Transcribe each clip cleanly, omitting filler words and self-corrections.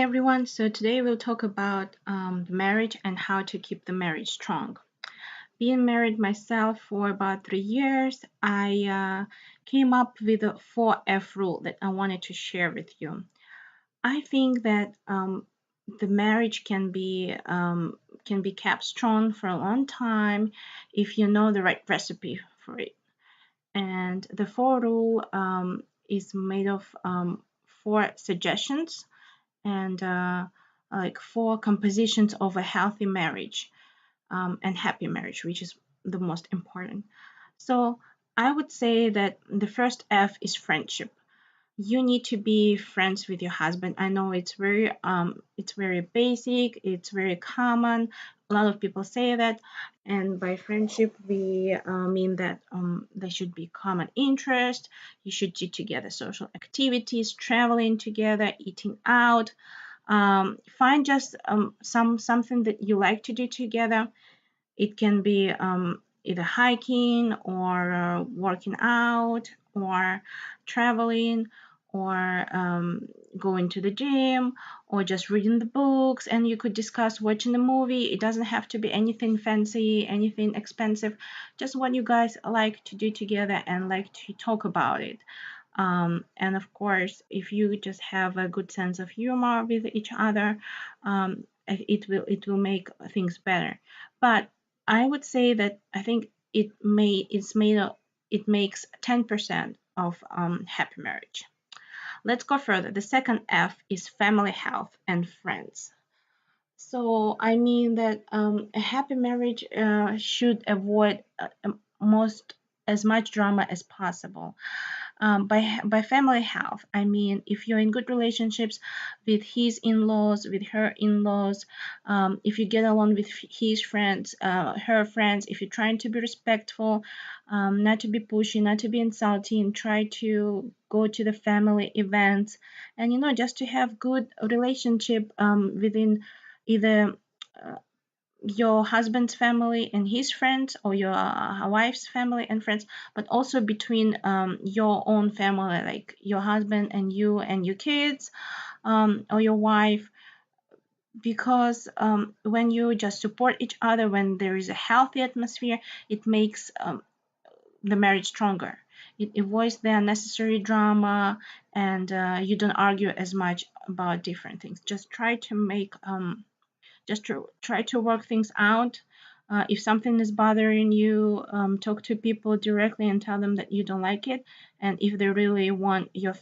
Everyone, so today we'll talk about marriage and how to keep the marriage strong. Being married myself for about 3 years, I came up with a 4F rule that I wanted to share with you. I think that the marriage can be kept strong for a long time if you know the right recipe for it. And the four rule is made of four suggestions and like four compositions of a healthy marriage and happy marriage, which is the most important. So I would say that the first F is friendship. You need to be friends with your husband. I know it's very basic, it's very common. A lot of people say that, and by friendship we mean that there should be common interest. You should do together social activities, traveling together, eating out. Find just something that you like to do together. It can be either hiking or working out or traveling or going to the gym or just reading the books, and you could discuss watching a movie. It doesn't have to be anything fancy, anything expensive, just what you guys like to do together and like to talk about it. And of course, if you just have a good sense of humor with each other, it will make things better. But I would say that I think it makes 10% of happy marriage. Let's go further. The second F is family health and friends. So I mean that a happy marriage should avoid most as much drama as possible. By family health, I mean if you're in good relationships with his in-laws, with her in-laws, if you get along with his friends, her friends, if you're trying to be respectful, not to be pushy, not to be insulting, try to go to the family events, and just to have good relationship within either uh, your husband's family and his friends, or your wife's family and friends, but also between your own family, like your husband and your kids, or your wife. Because when you just support each other, when there is a healthy atmosphere, it makes the marriage stronger. It avoids the unnecessary drama, and you don't argue as much about different things. Just try to work things out. If something is bothering you, talk to people directly and tell them that you don't like it. And if they really want your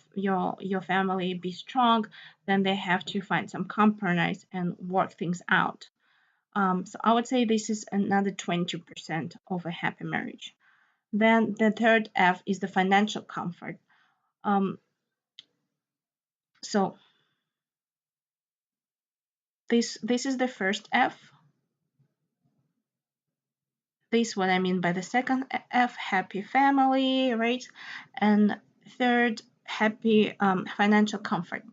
family be strong, then they have to find some compromise and work things out. So I would say this is another 20% of a happy marriage. Then the third F is the financial comfort. Um, so this is the first F. This is what I mean by the second F, happy family, right? And third, happy financial comfort.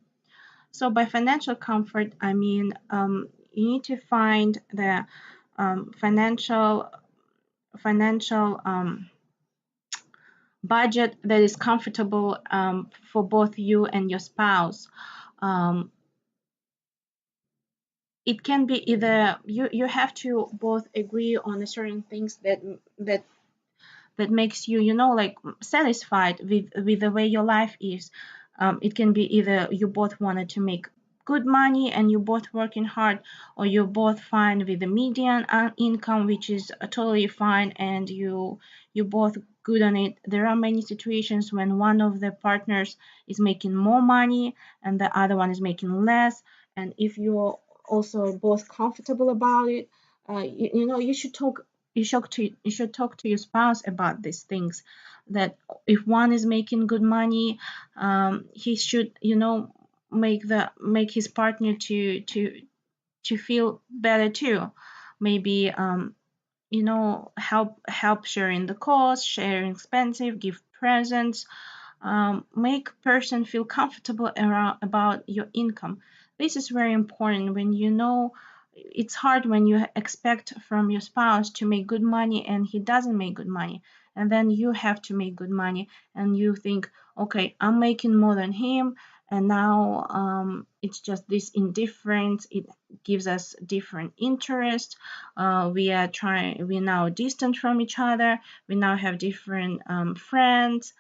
So by financial comfort, I mean you need to find the financial budget that is comfortable for both you and your spouse. Um, it can be either you have to both agree on a certain things that that makes you like satisfied with the way your life is. It can be either you both wanted to make good money and you both working hard, or you're both fine with the median income, which is totally fine, and you both good on it. There are many situations when one of the partners is making more money and the other one is making less, and if you're also both comfortable about it, you should talk. You should talk to your spouse about these things. That if one is making good money, he should make his partner to feel better too. Maybe help sharing the cost, sharing expensive, give presents, make person feel comfortable around about your income. This is very important. When it's hard when you expect from your spouse to make good money and he doesn't make good money, and then you have to make good money and you think, okay, I'm making more than him, and now it's just this indifference. It gives us different interests. We're now distant from each other. We now have different friends.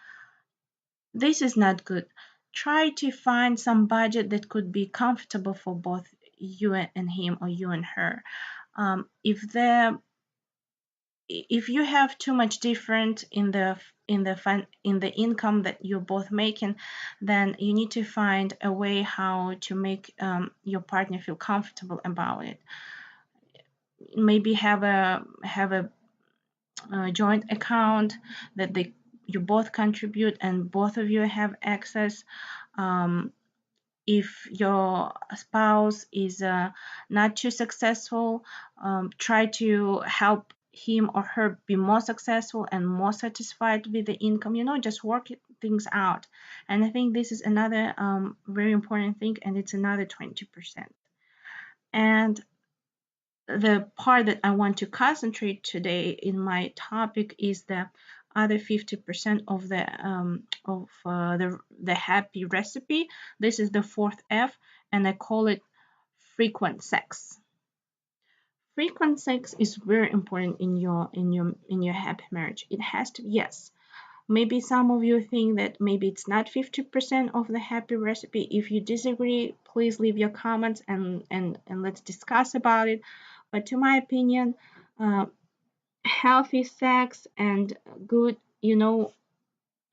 This is not good. Try to find some budget that could be comfortable for both you and him, or you and her. If you have too much difference in the income that you're both making, then you need to find a way how to make your partner feel comfortable about it. Maybe have a joint account that you both contribute and both of you have access. um, if your spouse is not too successful, try to help him or her be more successful and more satisfied with the income. Just work things out. And I think this is another very important thing, and it's another 20%. And the part that I want to concentrate today in my topic is the other 50% of the happy recipe. This is the fourth F, and I call it frequent sex. Frequent sex is very important in your happy marriage. It has to, yes. Maybe some of you think that maybe it's not 50% of the happy recipe. If you disagree, please leave your comments and let's discuss about it. But to my opinion, uh, healthy sex and good,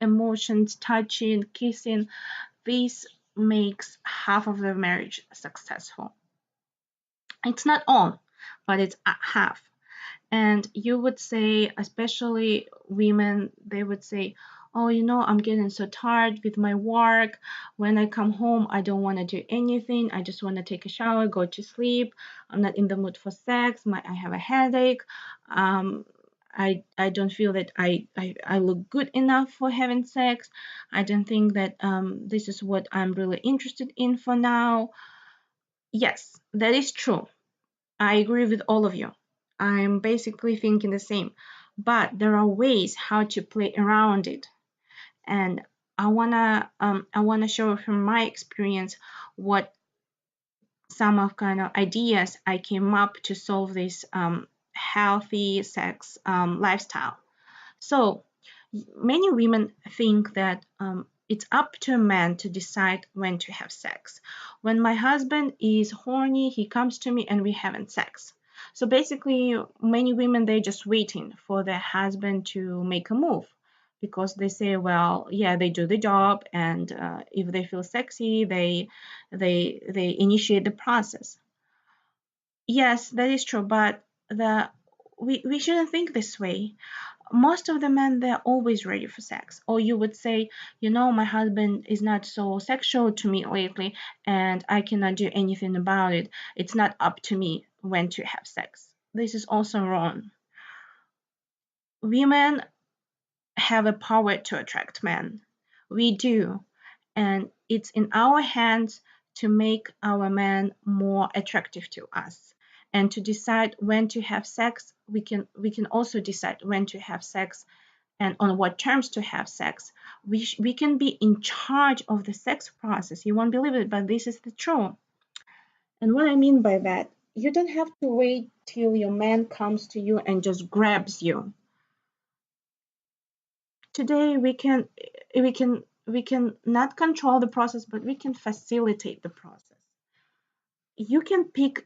emotions, touching, kissing, this makes half of the marriage successful. It's not all, but it's half. And you would say, especially women, they would say, oh, I'm getting so tired with my work. When I come home, I don't want to do anything. I just want to take a shower, go to sleep. I'm not in the mood for sex. I have a headache. I don't feel that I look good enough for having sex. I don't think that this is what I'm really interested in for now. Yes, that is true. I agree with all of you. I'm basically thinking the same. But there are ways how to play around it. And I wanna show from my experience what some of kind of ideas I came up to solve this healthy sex lifestyle. So many women think that it's up to a man to decide when to have sex. When my husband is horny, he comes to me and we having sex. So basically, many women, they're just waiting for their husband to make a move, because they say, well, yeah, they do the job, and if they feel sexy, they initiate the process. Yes, that is true, but we shouldn't think this way. Most of the men, they're always ready for sex. Or you would say, my husband is not so sexual to me lately, and I cannot do anything about it. It's not up to me when to have sex. This is also wrong. Women have a power to attract men. We do. And it's in our hands to make our men more attractive to us. And to decide when to have sex, we can also decide when to have sex and on what terms to have sex. We can be in charge of the sex process. You won't believe it, but this is the truth. And what I mean by that, you don't have to wait till your man comes to you and just grabs you. Today we can not control the process, but we can facilitate the process. You can pick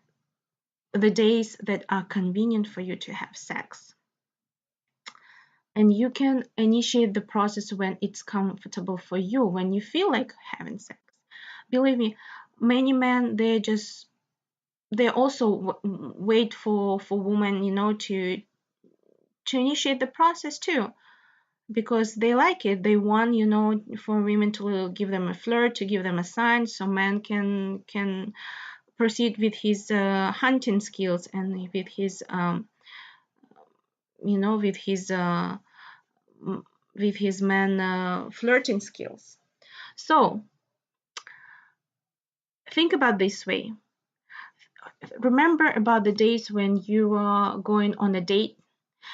the days that are convenient for you to have sex, and you can initiate the process when it's comfortable for you, when you feel like having sex. Believe me, many men, they also wait for women, to initiate the process too, because they like it. They want, for women to give them a flirt, to give them a sign, so man can proceed with his hunting skills, and with his you know with his man flirting skills. So think about this way. Remember about the days when you were going on a date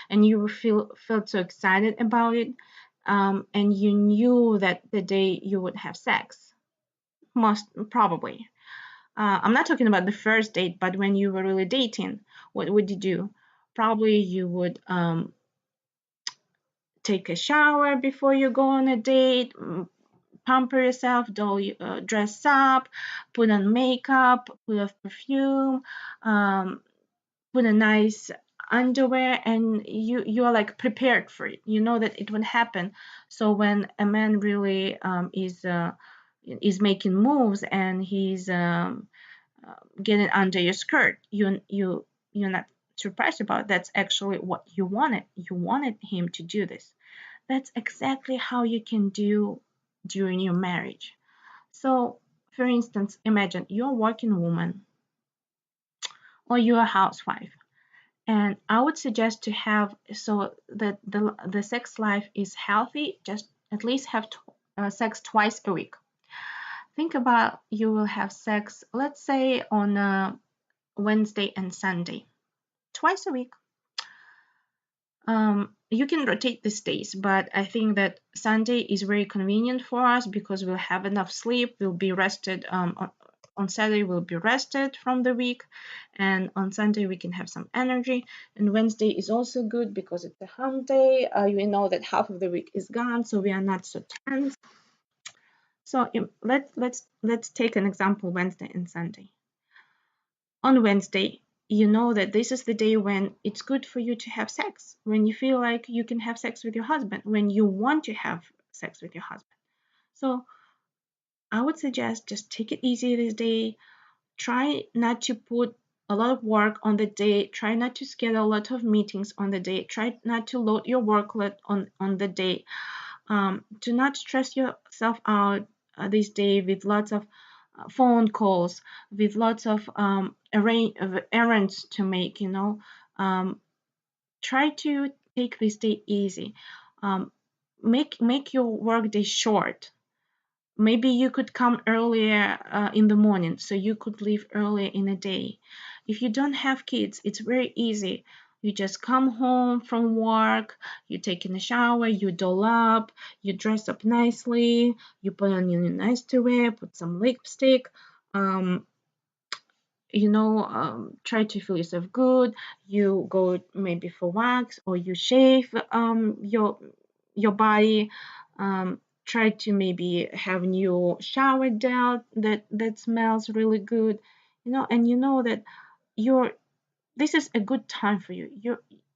and you felt so excited about it, and you knew that the day you would have sex. most probably. I'm not talking about the first date, but when you were really dating, what would you do? Probably you would take a shower before you go on a date, pamper yourself, dress up, put on makeup, put on perfume, um, put a nice underwear, and you are like prepared for it. You know that it will happen. So when a man really is making moves and he's getting under your skirt, you're not surprised about it. That's actually what you wanted. You wanted him to do this. That's exactly how you can do during your marriage. So, for instance, imagine you're a working woman or you're a housewife, and I would suggest to have so that the sex life is healthy. Just at least have sex twice a week. Think about you will have sex, let's say on Wednesday and Sunday, twice a week. You can rotate these days, but I think that Sunday is very convenient for us because we'll have enough sleep. We'll be rested. On Saturday, we'll be rested from the week, and on Sunday, we can have some energy. And Wednesday is also good because it's a hump day. You know that half of the week is gone, so we are not so tense. So let's take an example: Wednesday and Sunday. On Wednesday, you know that this is the day when it's good for you to have sex, when you feel like you can have sex with your husband, when you want to have sex with your husband. So I would suggest just take it easy this day. Try not to put a lot of work on the day. Try not to schedule a lot of meetings on the day. Try not to load your workload on the day. Do not stress yourself out this day with lots of phone calls, with lots of errands to make. Try to take this day easy. Um, make your work day short. Maybe you could come earlier in the morning, so you could leave earlier in the day. If you don't have kids, it's very easy. You just come home from work, you take in a shower, you doll up, you dress up nicely, you put on your nice to wear, put some lipstick, um, try to feel yourself good. You go maybe for wax or you shave your body. Try to maybe have new shower gel that smells really good, and you know that you're this is a good time for you.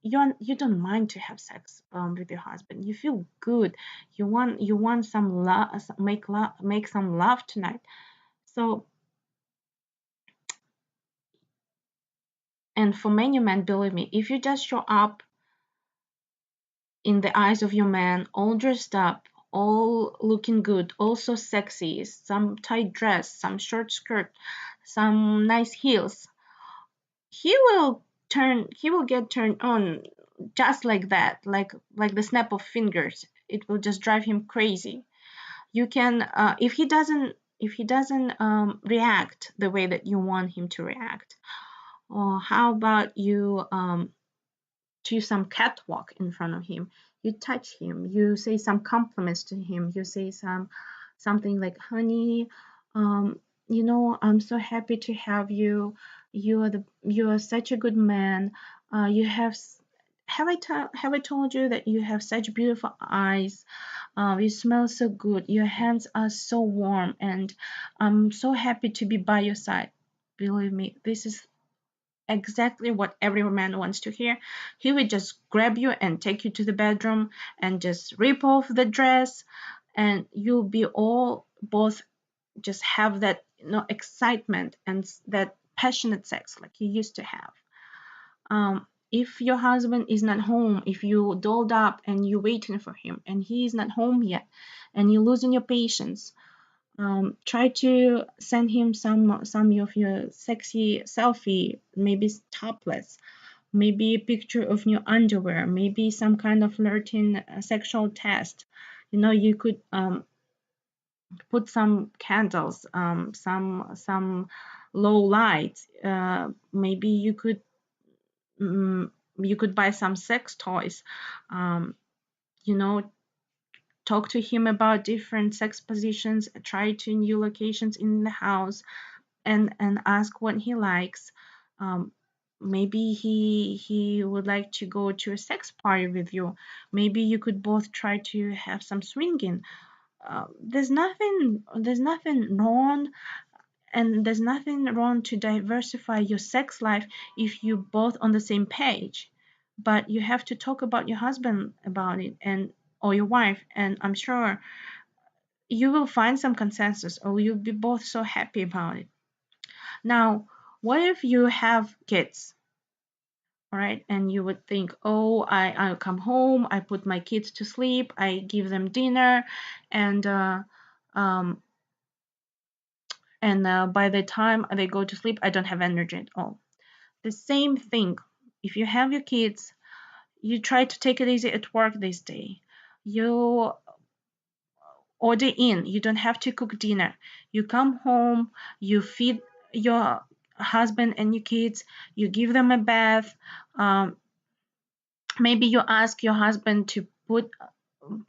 You don't mind to have sex with your husband. You feel good. You want some love, make some love tonight. So, and for many men, believe me, if you just show up in the eyes of your man, all dressed up, all looking good, also sexy, some tight dress, some short skirt, some nice heels, he will get turned on just like that, like the snap of fingers. It will just drive him crazy. You can if he doesn't react the way that you want him to react, or how about you do some catwalk in front of him. You touch him. You say some compliments to him. You say something like, "Honey, I'm so happy to have you. You are such a good man. You have I told you that you have such beautiful eyes? You smell so good. Your hands are so warm, and I'm so happy to be by your side." Believe me, this is exactly what every man wants to hear. He would just grab you and take you to the bedroom and just rip off the dress, and you'll be all both just have that excitement and that passionate sex like you used to have. If your husband is not home, if you dolled up and you're waiting for him and he is not home yet, and you're losing your patience, try to send him some of your sexy selfie, maybe topless, maybe a picture of new underwear, maybe some kind of flirting sexual test. You could put some candles, some low lights. Maybe you could buy some sex toys. Um, you know, talk to him about different sex positions, try to new locations in the house, and ask what he likes. Um, maybe he would like to go to a sex party with you. Maybe you could both try to have some swinging. There's nothing wrong, and there's nothing wrong to diversify your sex life if you both on the same page. But you have to talk about your husband about it, and or your wife, and I'm sure you will find some consensus, or you'll be both so happy about it. Now, what if you have kids, all right? And you would think, oh, I'll come home, I put my kids to sleep, I give them dinner, and um, by the time they go to sleep, I don't have energy at all. The same thing. If you have your kids, you try to take it easy at work this day. You order in. You don't have to cook dinner. You come home, you feed your husband and your kids, you give them a bath. Maybe you ask your husband to put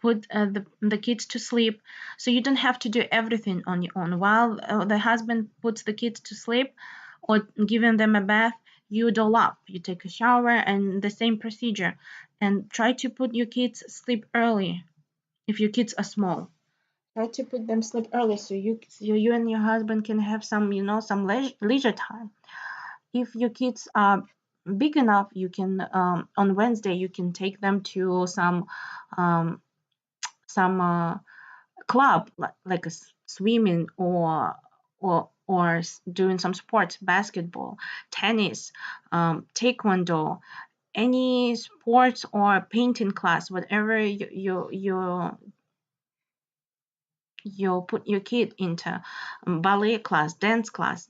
the kids to sleep, so you don't have to do everything on your own. While the husband puts the kids to sleep or giving them a bath, you doll up, you take a shower, and the same procedure. And try to put your kids sleep early if your kids are small. Try to put them sleep early, so you and your husband can have some, some leisure time. If your kids are big enough, you can, on Wednesday you can take them to um, some club, like a swimming, or doing some sports, basketball, tennis, taekwondo, any sports or painting class, whatever you put your kid into, ballet class, dance class.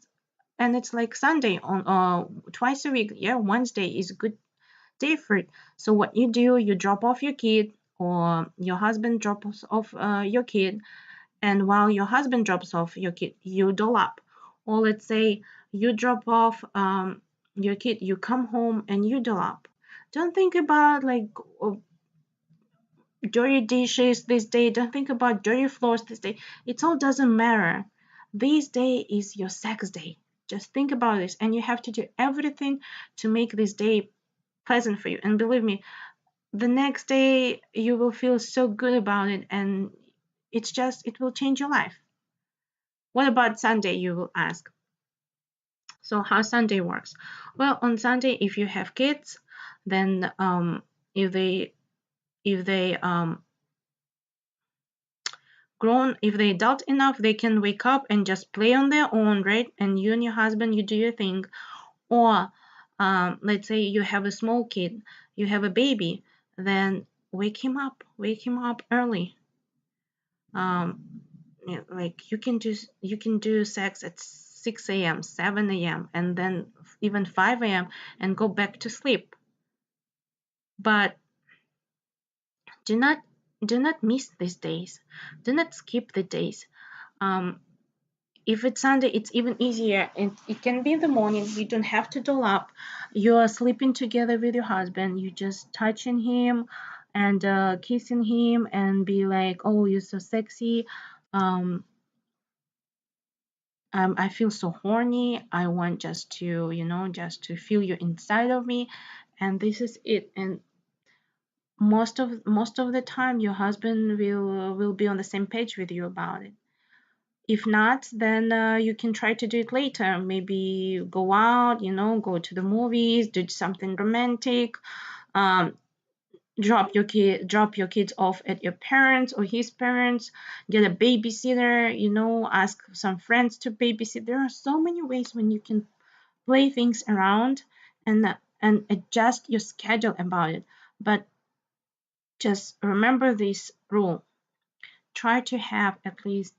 And it's like Sunday on, twice a week. Yeah, Wednesday is a good day for it. So what you do, you drop off your kid, or your husband drops off your kid, and while your husband drops off your kid, you doll up. Or let's say you drop off your kid, you come home and you doll up. Don't think about like, dirty dishes this day. Don't think about dirty floors this day. It all doesn't matter. This day is your sex day. Just think about this, and you have to do everything to make this day pleasant for you. And believe me, the next day you will feel so good about it, and it will change your life. What about Sunday, you will ask? So how Sunday works? Well, on Sunday, if you have kids, then if they grown, if they adult enough, they can wake up and just play on their own, right? And you and your husband, you do your thing. Or let's say you have a small kid, you have a baby, then wake him up early. Like you can do sex at 6 a.m., 7 a.m., and then even 5 a.m., and go back to sleep. But do not do not miss these days. Do not skip the days. Um, if it's Sunday, it's even easier. It can be in the morning. You don't have to doll up. You are sleeping together with your husband. You just touching him and kissing him and be like, "Oh, you're so sexy. Um, I feel so horny. I want just to feel you inside of me." And this is it. And most of the time, your husband will be on the same page with you about it. If not, then you can try to do it later. Maybe go out, go to the movies, do something romantic. Um, drop your kids off at your parents or his parents. Get a babysitter. Ask some friends to babysit. There are so many ways when you can play things around and adjust your schedule about it. But just remember this rule. Try to have at least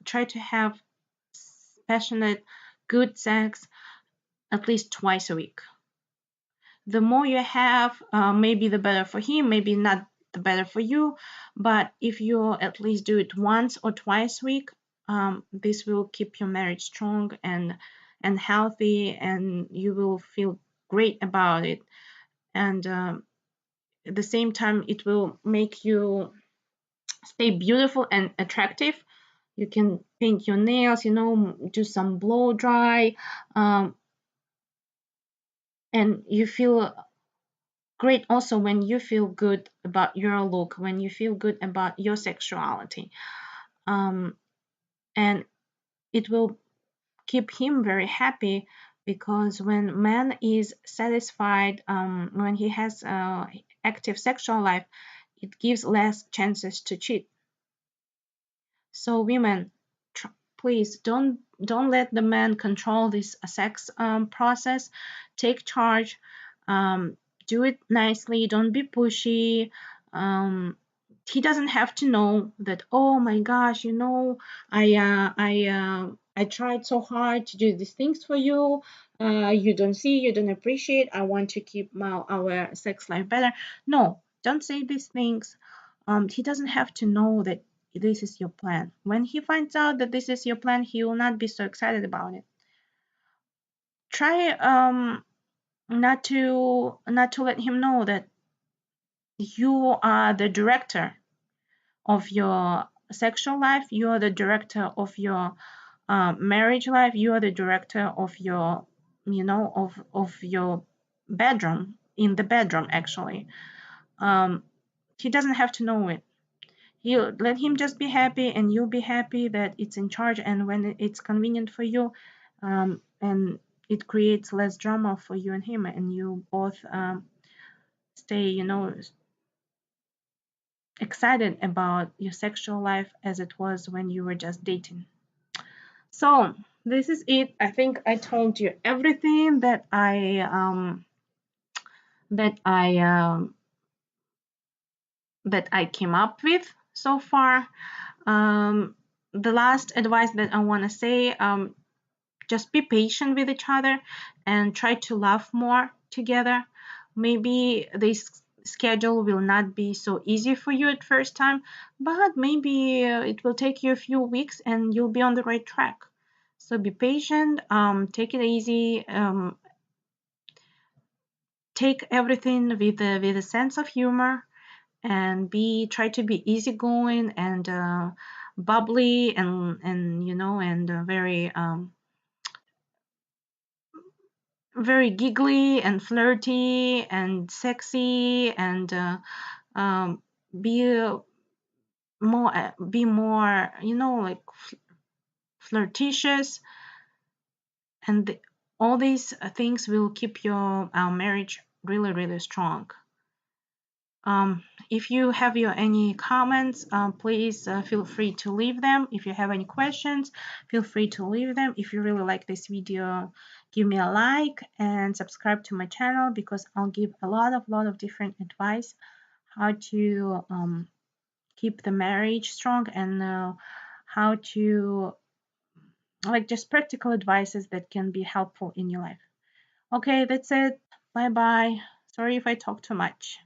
try to have passionate, good sex at least twice a week. The more you have, maybe the better for him, maybe not the better for you. But if you at least do it once or twice a week, this will keep your marriage strong and healthy, and you will feel great about it. And at the same time, it will make you stay beautiful and attractive. You can paint your nails, do some blow dry, um, and you feel great also when you feel good about your look, when you feel good about your sexuality. Um, and it will keep him very happy, because when man is satisfied, when he has active sexual life, it gives less chances to cheat. So women, please don't let the man control this sex process. Take charge. Um, do it nicely. Don't be pushy. Um, he doesn't have to know that. Oh my gosh, I tried so hard to do these things for you. You don't see. You don't appreciate. I want to keep our sex life better. No, don't say these things. He doesn't have to know that this is your plan. When he finds out that this is your plan, he will not be so excited about it. Try not to let him know that you are the director of your sexual life. You are the director of your marriage life. You are the director of your of your bedroom, in the bedroom actually. Um, he doesn't have to know it. You let him just be happy, and you'll be happy that it's in charge, and when it's convenient for you, and it creates less drama for you and him, and you both stay excited about your sexual life as it was when you were just dating. So this is it. I think I told you everything that I that I came up with so far. um, the last advice that I want to say, just be patient with each other and try to laugh more together. Maybe this schedule will not be so easy for you at first time, but maybe it will take you a few weeks and you'll be on the right track. So be patient, take it easy, take everything with a sense of humor, and be try to be easygoing and bubbly, and and very giggly and flirty and sexy, and um, be more like flirtatious, and all these things will keep your marriage really really strong. If you have your any comments, please feel free to leave them. If you have any questions, feel free to leave them. If you really like this video, give me a like and subscribe to my channel, because I'll give a lot of different advice how to keep the marriage strong, and how to, like, just practical advices that can be helpful in your life. Okay, that's it. Bye bye. Sorry if I talk too much.